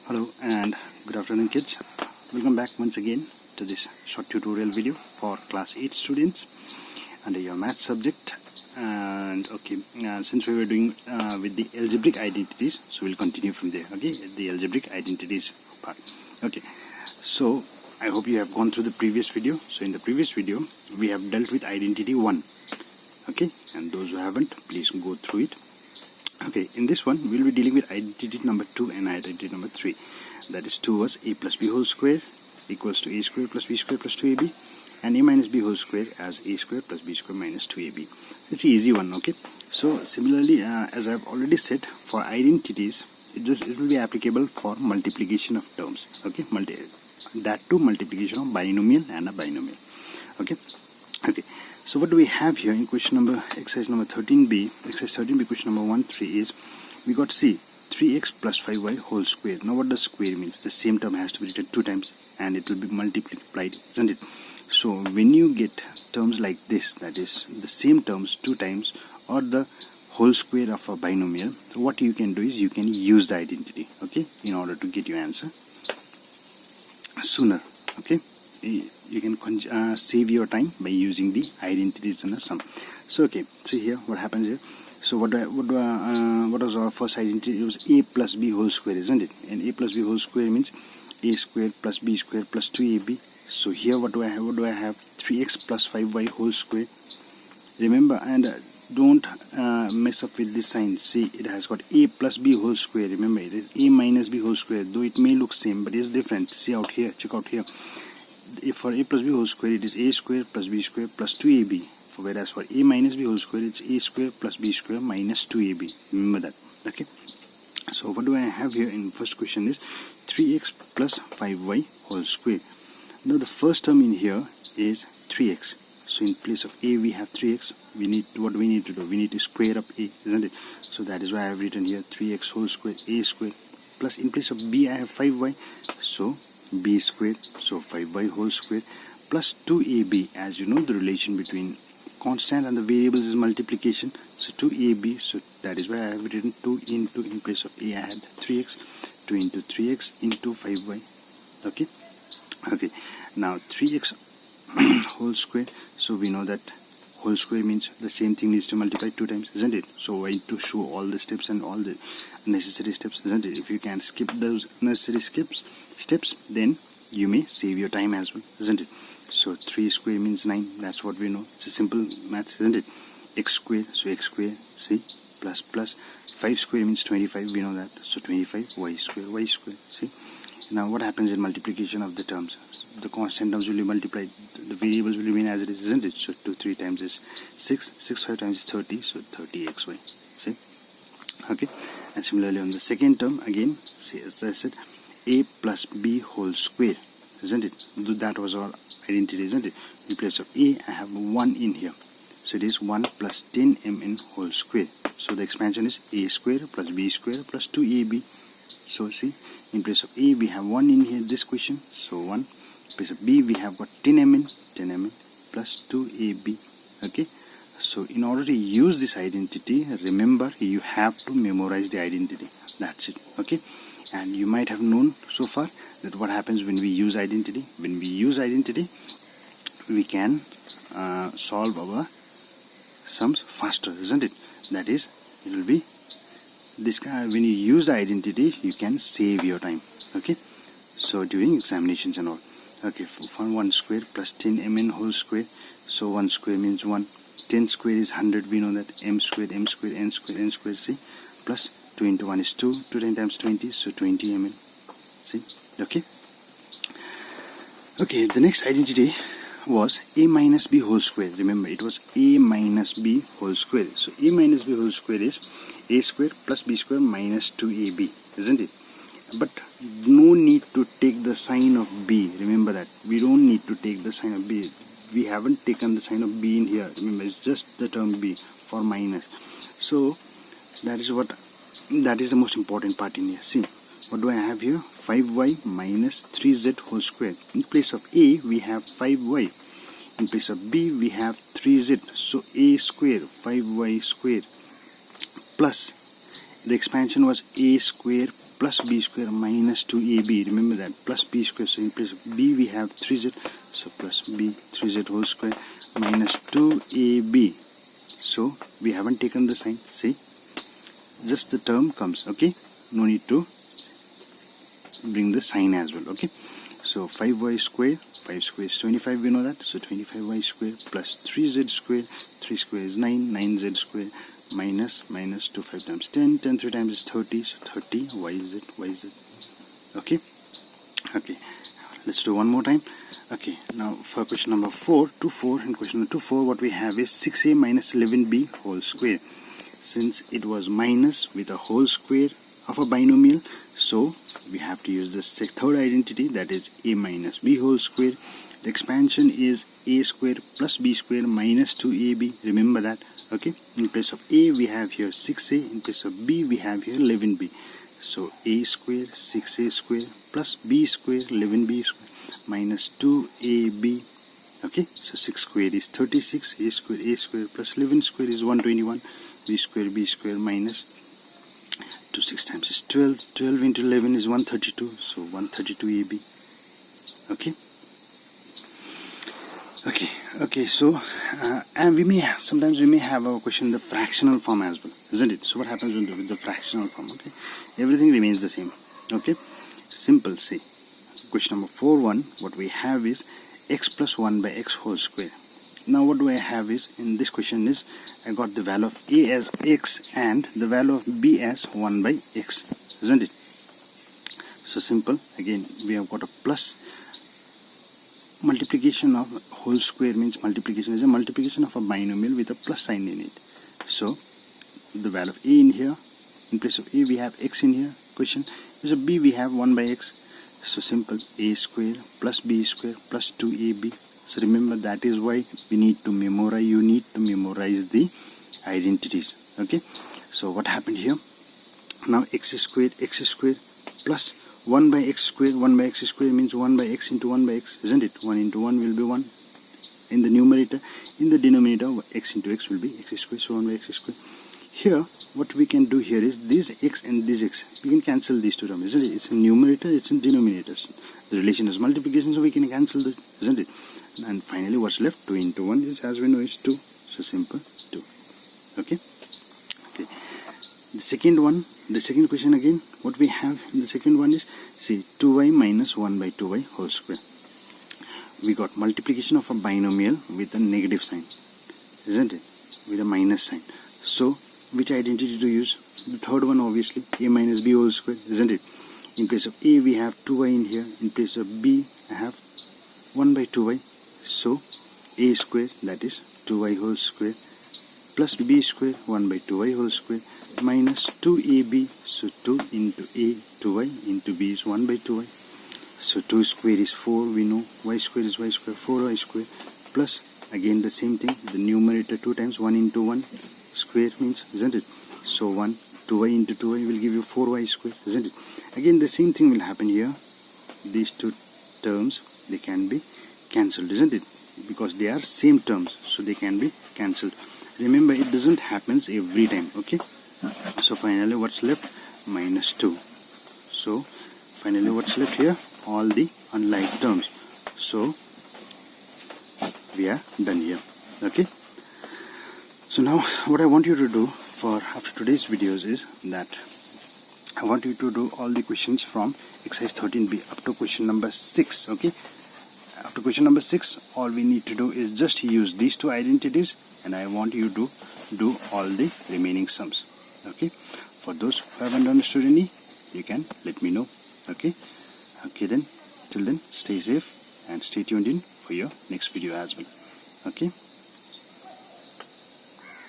Hello and good afternoon kids. Welcome back once again to this short tutorial video for class 8 students under your math subject. And since we were doing with the algebraic identities, so we'll continue from there. The algebraic identities part. So I hope you have gone through the previous video. So in the previous video we have dealt with identity 1. And those who haven't, please go through it. In this one we'll be dealing with identity number 2 and identity number 3. That is 2 was a plus b whole square equals to a square plus b square plus 2ab, and a minus b whole square as a square plus b square minus 2ab. It's an easy one. So similarly, as I've already said, for identities it will be applicable for multiplication of terms. That too, multiplication of binomial and a binomial. So what do we have here in question number exercise number 13b? Exercise 13b question number 1-3 is we got 3x plus 5y whole square. Now what does square means? The same term has to be written 2 times and it will be multiplied, isn't it? So when you get terms like this, that is the same terms 2 times or the whole square of a binomial, what you can do is you can use the identity, in order to get your answer sooner. You can save your time by using the identities and a sum. So see here what happens here. So what was our first identity? It was a plus b whole square, isn't it? And a plus b whole square means a square plus b square plus 2ab. So here what do I have? 3x plus 5y whole square. Remember, and don't mess up with this sign. See, it has got a plus b whole square. Remember, it is a minus b whole square, though it may look same, but it's different. See out here, check out here. If for a plus b whole square, it is a square plus b square plus 2ab. Whereas for a minus b whole square, it's a square plus b square minus 2ab. Remember that. So what do I have here in first question is 3x plus 5y whole square. Now the first term in here is 3x. So in place of a we have 3x. We need to square up a, isn't it? So that is why I have written here 3x whole square, a square, plus in place of b I have 5y. So b square, so 5y whole square plus 2ab. As you know, the relation between constant and the variables is multiplication. So 2ab, so that is why I have written 2 into, in place of a I had 3x, 2 into 3x into 5y. Now 3x whole square, so we know that whole square means the same thing needs to multiply 2 times, isn't it? So I need to show all the steps and all the necessary steps, isn't it? If you can skip those necessary steps, then you may save your time as well, isn't it? So 3 square means 9, that's what we know. It's a simple math, isn't it? X square, so x square, see, plus 5 square means 25, we know that. So 25, y square, see. Now what happens in multiplication of the terms? The constant terms will be multiplied, the variables will remain as it is, isn't it? So 2 3 times is 6, 5 times is 30, so 30xy, see. And similarly on the second term, again, see, as I said, a plus b whole square, isn't it? That was our identity, isn't it? In place of a I have 1 in here, so it is 1 plus 10mn whole square. So the expansion is a square plus b square plus 2ab. So see, in place of a we have 1 in here, this question, so 1. In place of b we have got 10mn plus 2ab. So in order to use this identity, remember you have to memorize the identity. That's it. And you might have known so far that what happens when we use identity. When we use identity, we can solve our sums faster, isn't it? That is, it will be this kind. When you use the identity, you can save your time. So during examinations and all. For 1 square plus 10mn whole square, so 1 square means 1, 10 square is 100, we know that, m square, n square, see, plus 2 into 1 is 2, 2 10 times 20, so 20mn, see. The next identity was a minus b whole square. Remember, it was a minus b whole square. So a minus b whole square is a square plus b square minus 2ab, isn't it? But no need to take the sign of b. Remember that we don't need to take the sign of b. We haven't taken the sign of b in here. Remember, it's just the term b for minus. So that is the most important part in here. See, what do I have here? 5y minus 3z whole square. In place of a we have 5y. In place of b we have 3z. So a square, 5y square, plus the expansion was a square plus b square minus 2ab. Remember that, plus b square. So in place of b we have 3z, so plus b 3z whole square minus 2ab. So we haven't taken the sign, see, just the term comes, okay, no need to bring the sign as well, okay. So 5y square, 5 square is 25, we know that, so 25y square plus 3z square, 3 square is 9, 9z square minus 2, 5 times 10, 10 3 times is 30, so 30 yz, okay. Okay, let's do one more time. Okay, now for question number 4 to 4, in question number 2 4, what we have is 6a minus 11b whole square. Since it was minus with a whole square of a binomial, so we have to use the third identity, that is a minus b whole square. The expansion is a square plus b square minus 2ab. Remember that, okay. In place of a we have here 6a, in place of b we have here 11b. So a square 6a square plus b square 11b square minus 2ab. Okay, so 6 square is 36, a square plus 11 square is 121, b square minus 2 6 times is 12, 12 into 11 is 132, so 132ab. Okay, so and sometimes we may have a question in the fractional form as well, isn't it? So what happens with the fractional form? Okay, everything remains the same. Okay, simple. Say question number 4.1, what we have is x plus 1 by x whole square. Now what do I have is, in this question is, I got the value of a as x and the value of b as 1 by x, isn't it? So simple. Again we have got a plus. Multiplication of whole square means multiplication is a multiplication of a binomial with a plus sign in it. So the value of a in here, in place of a we have x in here, question is a b we have 1 by x. So simple, a square plus b square plus 2ab. So remember, that is why we need to memorize, you need to memorize the identities. Okay, so what happened here? Now x square plus 1 by x square, 1 by x square means 1 by x into 1 by x, isn't it? 1 into 1 will be 1 in the numerator, in the denominator x into x will be x square, so 1 by x square. Here what we can do here is this x and this x, we can cancel these two terms, isn't it? It's in numerator, it's in denominators. The relation is multiplication, so we can cancel that, isn't it? And finally what's left? 2 into 1 is, as we know, is 2, so simple 2. Okay. The second question again, what we have in the second one is, see, 2y minus 1 by 2y whole square. We got multiplication of a binomial with a negative sign, isn't it? With a minus sign. So which identity to use? The third one, obviously, a minus b whole square, isn't it? In place of a we have 2y in here, in place of b I have 1 by 2y. So a square, that is 2y whole square, plus b square 1 by 2y whole square minus 2ab. So 2 into a, 2y into b is 1 by 2y. So 2 square is 4, we know, y square is y square, 4y square, plus again the same thing, the numerator 2 times 1 into 1 square means, isn't it? So 1, 2y into 2y will give you 4y square, isn't it? Again the same thing will happen here. These two terms, they can be cancelled, isn't it? Because they are same terms, so they can be cancelled. Remember, it doesn't happen every time. Okay, so finally what's left? Minus 2. So finally what's left here? All the unlike terms. So we are done here. Okay, so now what I want you to do for after today's videos is that I want you to do all the questions from exercise 13b up to question number 6. Okay, after question number 6, all we need to do is just use these two identities, and I want you to do all the remaining sums. Okay, for those who haven't understood any, you can let me know. Okay, then till then, stay safe and stay tuned in for your next video as well. Okay.